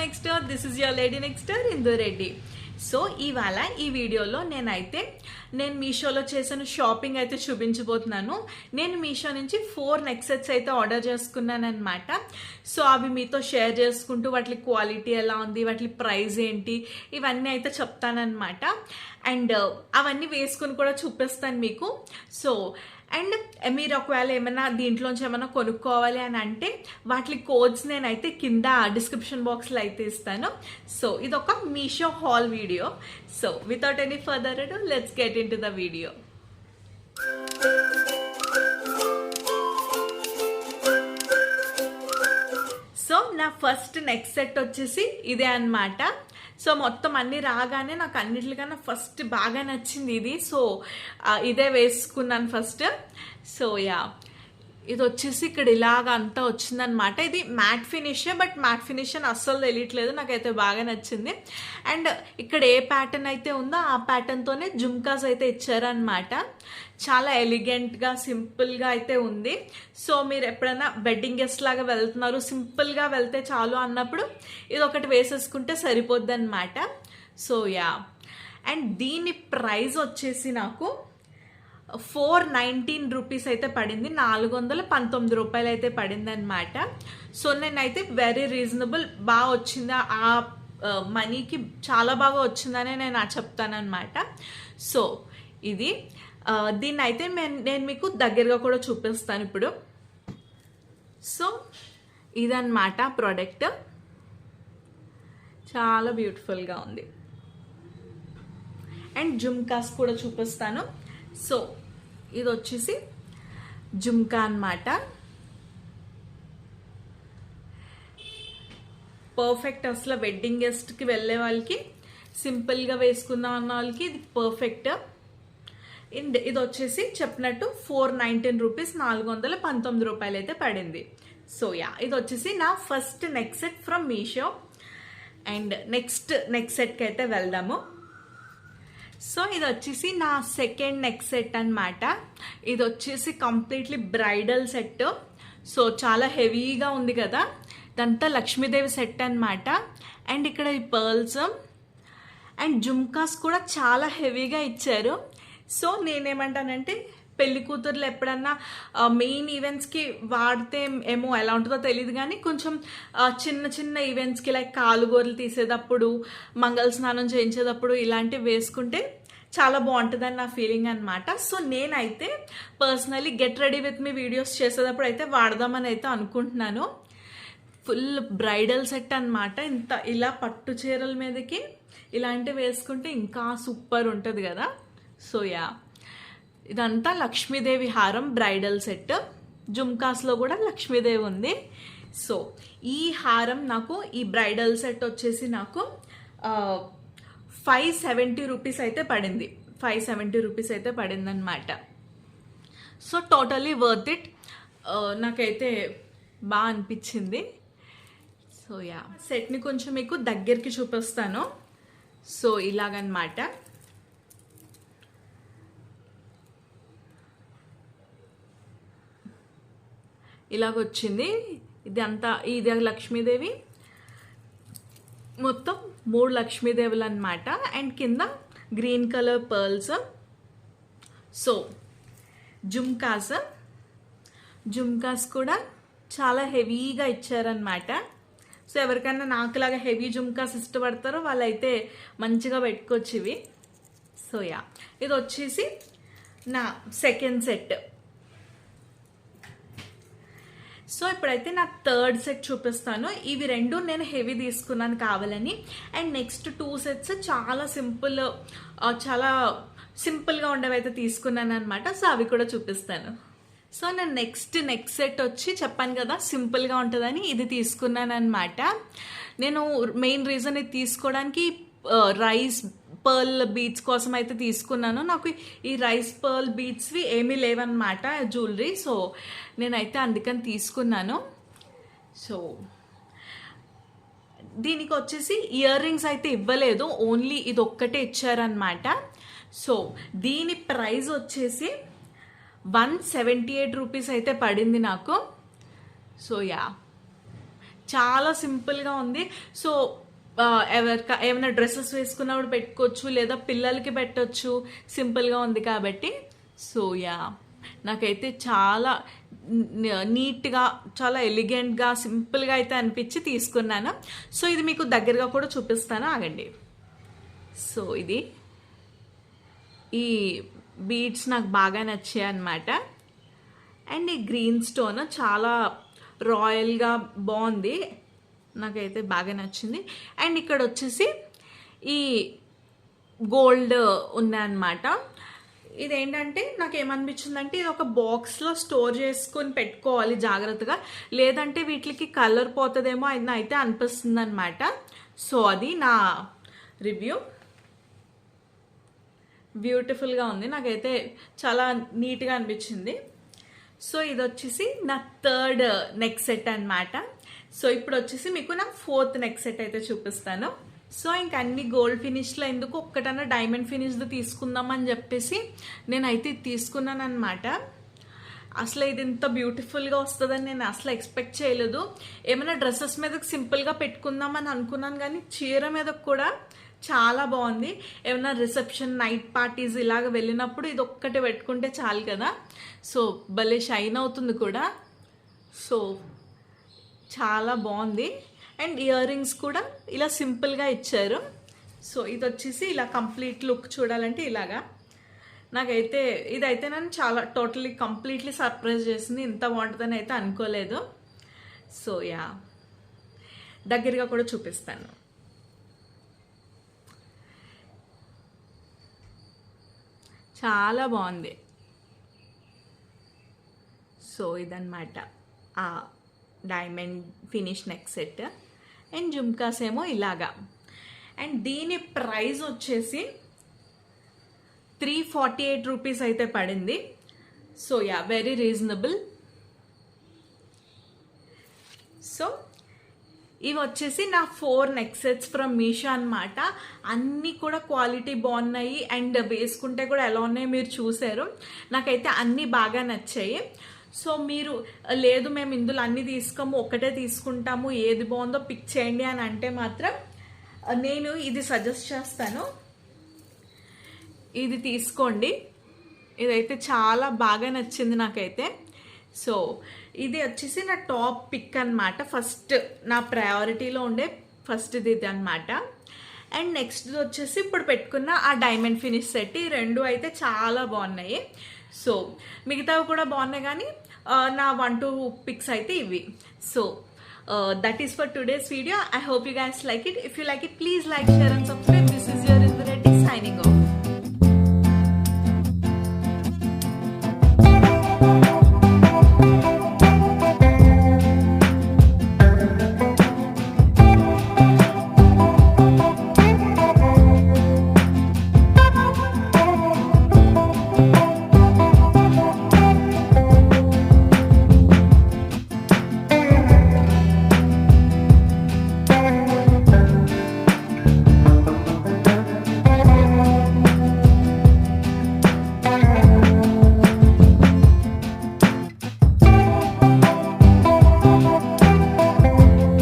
Next door. This is your lady next door Indu Reddy. So ఇవాళ ఈ వీడియోలో నేను మీషోలో చేసిన షాపింగ్ అయితే చూపించబోతున్నాను. నేను మీషో నుంచి 4 నెక్ సెట్స్ అయితే ఆర్డర్ చేసుకున్నాను అనమాట. సో అవి మీతో షేర్ చేసుకుంటూ వాటి క్వాలిటీ ఎలా ఉంది, వాటి ప్రైస్ ఏంటి, ఇవన్నీ అయితే చెప్తానమాట. అండ్ అవన్నీ వేసుకుని కూడా చూపిస్తాను మీకు. సో అండ్ మీరు ఒకవేళ ఏమైనా దీంట్లోంచి ఏమైనా కొనుక్కోవాలి అని అంటే వాటి కోడ్స్ నేనైతే కింద డిస్క్రిప్షన్ బాక్స్లో అయితే ఇస్తాను. సో ఇదొక Meesho hall video. So without any further అడు let's get in to the video. So నా ఫస్ట్ నెక్ సెట్ వచ్చేసి ఇదే అన్నమాట. సో మొత్తం అన్ని రాగానే నాకు అన్నిటికన్నా ఫస్ట్ బాగా నచ్చింది ఇది. సో ఇదే వేసుకున్నాను ఫస్ట్. సో యా, ఇది వచ్చేసి ఇక్కడ ఇలాగ అంతా వచ్చిందనమాట. ఇది matte finish, but matte finish అని అస్సలు తెలియట్లేదు, నాకైతే బాగా నచ్చింది. అండ్ ఇక్కడ ఏ ప్యాటర్న్ అయితే ఉందో ఆ ప్యాటర్న్తోనే జుమ్కాస్ అయితే ఇచ్చారనమాట. చాలా ఎలిగెంట్గా సింపుల్గా అయితే ఉంది. సో మీరు ఎప్పుడైనా వెడ్డింగ్ గెస్ట్ లాగా వెళ్తున్నారు, సింపుల్గా వెళ్తే చాలు అన్నప్పుడు ఇది ఒకటి వేసేసుకుంటే సరిపోద్ది అనమాట. సో యా, అండ్ దీని ప్రైస్ వచ్చేసి నాకు 419 రూపీస్ అయితే పడింది. 419 రూపాయలు అయితే పడింది అనమాట. సో నేనైతే వెరీ రీజనబుల్, బాగా వచ్చింది, ఆ మనీకి చాలా బాగా వచ్చిందని నేను చెప్తానమాట. సో ఇది దీన్ని అయితే నేను మీకు దగ్గరగా కూడా చూపిస్తాను ఇప్పుడు. సో ఇదన్నమాట ప్రోడక్ట్, చాలా బ్యూటిఫుల్గా ఉంది. అండ్ జుమ్కాస్ కూడా చూపిస్తాను. సో ఇది వచ్చేసి జుమ్కా అన్నమాట. పర్ఫెక్ట్, అసలు వెడ్డింగ్ గెస్ట్కి వెళ్ళే వాళ్ళకి, సింపుల్గా వేసుకుందాం అన్న వాళ్ళకి ఇది పర్ఫెక్ట్. ఇది వచ్చేసి చెప్పినట్టు 419 రూపీస్, 419 రూపాయలు అయితే పడింది. సో యా, ఇది వచ్చేసి నా first neck set from Meesho. And next neck సెట్కి అయితే వెళ్దాము. సో ఇది వచ్చేసి నా సెకండ్ నెక్ సెట్ అనమాట. ఇది వచ్చేసి కంప్లీట్లీ బ్రైడల్ సెట్. సో చాలా హెవీగా ఉంది కదా, ఇదంతా లక్ష్మీదేవి సెట్ అనమాట. అండ్ ఇక్కడ ఈ పర్ల్స్ అండ్ జుమ్కాస్ కూడా చాలా హెవీగా ఇచ్చారు. సో నేనేమంటానంటే పెళ్లి కూతుర్లు ఎప్పుడన్నా మెయిన్ ఈవెంట్స్కి వాడితే ఏమో ఎలా ఉంటుందో తెలియదు, కానీ కొంచెం చిన్న చిన్న ఈవెంట్స్కి లైక్ కాలుగోరలు తీసేటప్పుడు, మంగళ స్నానం చేయించేటప్పుడు ఇలాంటివి వేసుకుంటే చాలా బాగుంటుందని నా ఫీలింగ్ అనమాట. సో నేనైతే personally get ready with me videos చేసేటప్పుడు అయితే వాడదామని అయితే అనుకుంటున్నాను. ఫుల్ బ్రైడల్ సెట్ అనమాట. ఇలా పట్టు చీరల మీదకి ఇలాంటివి వేసుకుంటే ఇంకా సూపర్ ఉంటుంది కదా. సో యా, ఇదంతా లక్ష్మీదేవి హారం బ్రైడల్ సెట్. జుమ్కాస్లో కూడా లక్ష్మీదేవి ఉంది. సో ఈ హారం నాకు, ఈ బ్రైడల్ సెట్ వచ్చేసి నాకు 570 రూపీస్ అయితే పడింది. 570 రూపీస్ అయితే పడింది అనమాట. సో టోటలీ వర్త్ ఇట్, నాకైతే బాగా అనిపించింది. సో యా, సెట్ని కొంచెం మీకు దగ్గరికి చూపిస్తాను. సో ఇలాగనమాట. ఇలాగొచ్చింది. ఇది లక్ష్మీదేవి, మొత్తం 3 లక్ష్మీదేవులు అనమాట. అండ్ కింద green colour pearls. So jhumkas కూడా చాలా హెవీగా ఇచ్చారనమాట. సో ఎవరికైనా నాకులాగా హెవీ జుమ్కాస్ ఇష్టపడతారో వాళ్ళైతే మంచిగా పెట్టుకోవచ్చు ఇవి. సో యా, ఇది వచ్చేసి నా సెకండ్ సెట్. సో ఇప్పుడైతే నా థర్డ్ సెట్ చూపిస్తాను. ఇవి రెండు నేను హెవీ తీసుకున్నాను కావాలని. అండ్ నెక్స్ట్ 2 సెట్స్ చాలా చాలా సింపుల్గా ఉండేవైతే తీసుకున్నాను అనమాట. సో అవి కూడా చూపిస్తాను. సో నేను నెక్స్ట్ నెక్ సెట్ వచ్చి చెప్పాను కదా సింపుల్గా ఉంటుందని, ఇది తీసుకున్నాను అనమాట. నేను మెయిన్ రీజన్ ఇది తీసుకోవడానికి రైస్ పర్ల్ బీడ్స్ కోసం అయితే తీసుకున్నాను. నాకు ఈ రైస్ పర్ల్ బీడ్స్వి ఏమీ లేవన్నమాట జ్యువెలరీ. సో నేనైతే అందుకని తీసుకున్నాను. సో దీనికి వచ్చేసి ఇయర్ రింగ్స్ అయితే ఇవ్వలేదు, ఓన్లీ ఇది ఒక్కటే ఇచ్చారనమాట. సో దీని ప్రైస్ వచ్చేసి 178 రూపీస్ అయితే పడింది నాకు. సో యా, చాలా సింపుల్గా ఉంది. సో ఏమైనా డ్రెస్సెస్ వేసుకున్నప్పుడు పెట్టుకోవచ్చు, లేదా పిల్లలకి పెట్టవచ్చు, సింపుల్గా ఉంది కాబట్టి. సో యా, నాకైతే చాలా నీట్గా, చాలా ఎలిగెంట్గా, సింపుల్గా అయితే అనిపించి తీసుకున్నాను. సో ఇది మీకు దగ్గరగా కూడా చూపిస్తాను, ఆగండి. సో ఇది, ఈ బీడ్స్ నాకు బాగా నచ్చాయి అన్నమాట. అండ్ ఈ గ్రీన్ స్టోన్ చాలా రాయల్గా బాగుంది, నాకైతే బాగా నచ్చింది. అండ్ ఇక్కడ వచ్చేసి ఈ గోల్డ్ ఉన్నాయన్నమాట. ఇదేంటంటే నాకు ఏమనిపించిందంటే ఇది ఒక బాక్స్లో స్టోర్ చేసుకొని పెట్టుకోవాలి జాగ్రత్తగా, లేదంటే వీటికి కలర్ పోతుందేమో అని అయితే అనిపిస్తుంది అనమాట. సో అది నా రివ్యూ. బ్యూటిఫుల్గా ఉంది, నాకైతే చాలా నీట్గా అనిపించింది. సో ఇది వచ్చేసి నా థర్డ్ నెక్ సెట్ అన్నమాట. సో ఇప్పుడు వచ్చేసి మీకు నా ఫోర్త్ నెక్ సెట్ అయితే చూపిస్తాను. సో ఇంక అన్ని గోల్డ్ ఫినిష్లో ఎందుకు, ఒక్కటన్నా డైమండ్ ఫినిష్ది తీసుకుందామని చెప్పేసి నేనైతే తీసుకున్నాను అనమాట. అసలు ఇది ఇంత బ్యూటిఫుల్గా వస్తుందని నేను అసలు ఎక్స్పెక్ట్ చేయలేదు. ఏమైనా డ్రెస్సెస్ మీదకి సింపుల్గా పెట్టుకుందామని అనుకున్నాను, కానీ చీర మీదకు కూడా చాలా బాగుంది. ఏమైనా రిసెప్షన్, నైట్ పార్టీస్ ఇలాగ వెళ్ళినప్పుడు ఇది ఒక్కటి పెట్టుకుంటే చాలు కదా. సో భలే షైన్ అవుతుంది కూడా. సో చాలా బాగుంది. అండ్ ఇయర్ రింగ్స్ కూడా ఇలా సింపుల్గా ఇచ్చారు. సో ఇది వచ్చేసి ఇలా కంప్లీట్ లుక్ చూడాలంటే ఇలాగా. నాకైతే ఇదైతే నన్ను చాలా టోటలీ కంప్లీట్లీ సర్ప్రైజ్ చేసింది, ఇంత బాగుంటుందని అయితే అనుకోలేదు. సో యా, దగ్గరగా కూడా చూపిస్తాను. చాలా బాగుంది. సో ఇదన్నమాట ఆ diamond finish neck set. And jhumkas ఏమో ఇలాగా. అండ్ దీని ప్రైస్ వచ్చేసి 348 రూపీస్ అయితే పడింది. So yeah, very reasonable. So ఇవి వచ్చేసి నా 4 నెక్ సెట్స్ ఫ్రమ్ మీషో అనమాట. అన్నీ కూడా క్వాలిటీ బాగున్నాయి, అండ్ వేసుకుంటే కూడా ఎలా ఉన్నాయో మీరు చూసారు. నాకైతే అన్నీ బాగా నచ్చాయి. సో మీరు లేదు మేము ఇందులో అన్నీ తీసుకోము, ఒక్కటే తీసుకుంటాము, ఏది బాగుందో పిక్ చేయండి అని అంటే మాత్రం నేను ఇది సజెస్ట్ చేస్తాను, ఇది తీసుకోండి. ఇదైతే చాలా బాగా నచ్చింది నాకైతే. సో ఇది వచ్చేసి నా టాప్ పిక్ అనమాట. ఫస్ట్ నా ప్రయారిటీలో ఉండే ఫస్ట్ ఇది అనమాట. అండ్ నెక్స్ట్ వచ్చేసి ఇప్పుడు పెట్టుకున్న ఆ డైమండ్ ఫినిష్ సెట్. ఈ రెండు అయితే చాలా బాగున్నాయి. సో మిగతావి కూడా బాగున్నాయి, కానీ నా 1-2 పిక్స్ అయితే ఇవి. So that is for today's video. I hope you guys like it. If you like it, please like, share and subscribe.